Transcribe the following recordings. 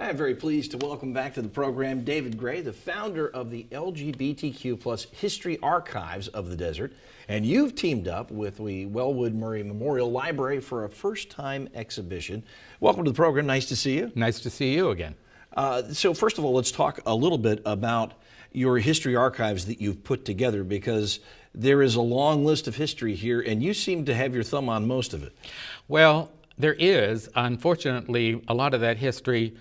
I'm very pleased to welcome back to the program David Gray, the founder of the LGBTQ plus History Archives of the Desert. And you've teamed up with the Wellwood Murray Memorial Library for a first-time exhibition. Welcome to the program. Nice to see you. Nice to see you again. So first of all, let's talk a little bit about your history archives that you've put together, because there is a long list of history here, and you seem to have your thumb on most of it. Well, there is. Unfortunately, a lot of that history,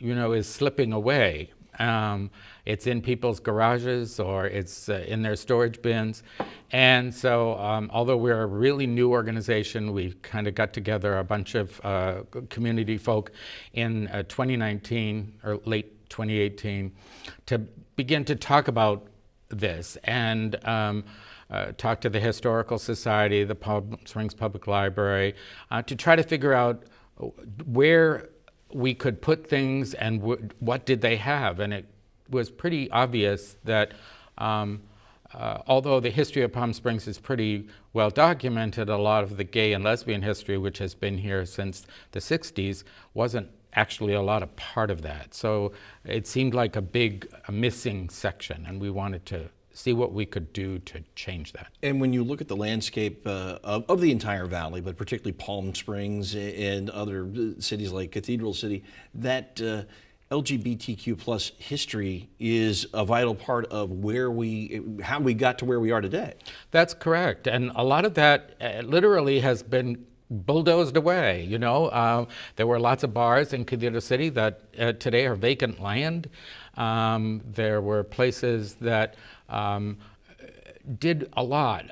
is slipping away. It's in people's garages or it's in their storage bins. And so, although we're a really new organization, we kind of got together a bunch of community folk in 2019 or late 2018 to begin to talk about this and talk to the Historical Society, the Palm Springs Public Library, to try to figure out where we could put things and what did they have. And it was pretty obvious that although the history of Palm Springs is pretty well documented, a lot of the gay and lesbian history, which has been here since the 60s, wasn't actually a lot of part of that. So it seemed like a missing section, and we wanted to see what we could do to change that. And when you look at the landscape of the entire valley, but particularly Palm Springs and other cities like Cathedral City, that LGBTQ plus history is a vital part of how we got to where we are today. That's correct. And a lot of that literally has been bulldozed away. There were lots of bars in Cathedral City that today are vacant land. There were places that did a lot.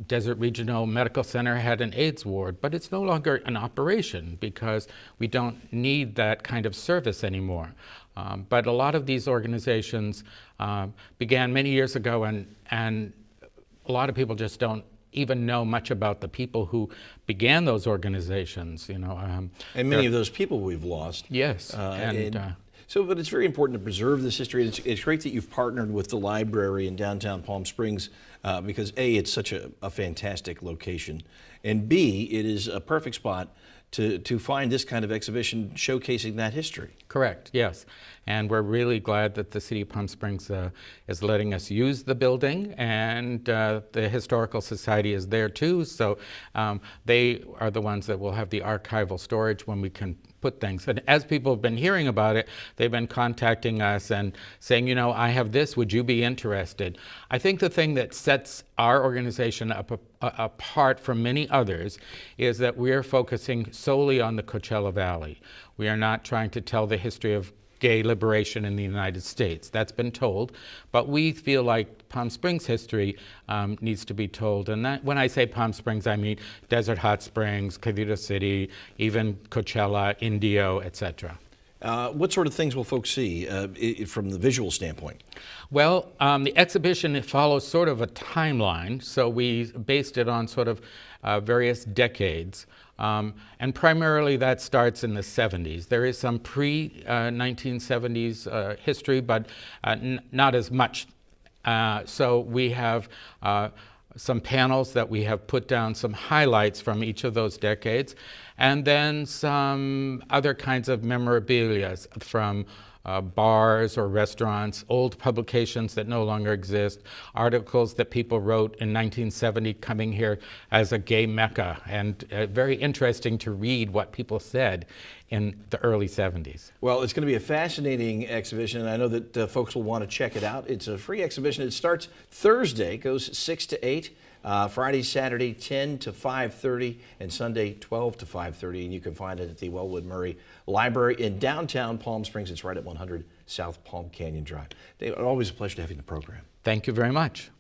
Desert Regional Medical Center had an AIDS ward, but it's no longer an operation because we don't need that kind of service anymore. But a lot of these organizations began many years ago, and a lot of people just don't even know much about the people who began those organizations. And many of those people we've lost. Yes. But it's very important to preserve this history. It's great that you've partnered with the library in downtown Palm Springs because A, it's such a fantastic location, and B, it is a perfect spot to find this kind of exhibition showcasing that history. Correct, yes. And we're really glad that the City of Palm Springs is letting us use the building, and the Historical Society is there too, so they are the ones that will have the archival storage when we can put things. And as people have been hearing about it, they've been contacting us and saying, I have this, would you be interested? I think the thing that sets our organization apart from many others is that we are focusing solely on the Coachella Valley. We are not trying to tell the history of gay liberation in the United States. That's been told, but we feel like Palm Springs history needs to be told. And that, when I say Palm Springs, I mean Desert Hot Springs, Cathedral City, even Coachella, Indio, etc. What sort of things will folks see from the visual standpoint? Well, the exhibition, it follows sort of a timeline, so we based it on sort of various decades. And primarily that starts in the 70s. There is some pre-1970s history, but not as much. So we have some panels that we have put down, some highlights from each of those decades, and then some other kinds of memorabilia from bars or restaurants, old publications that no longer exist, articles that people wrote in 1970 coming here as a gay mecca, and very interesting to read what people said in the early 70s. Well, it's going to be a fascinating exhibition, and I know that folks will want to check it out. It's a free exhibition. It starts Thursday, goes 6 to 8. Friday, Saturday, 10 to 5:30, and Sunday, 12 to 5:30. And you can find it at the Wellwood Murray Library in downtown Palm Springs. It's right at 100 South Palm Canyon Drive. Dave, always a pleasure to have you in the program. Thank you very much.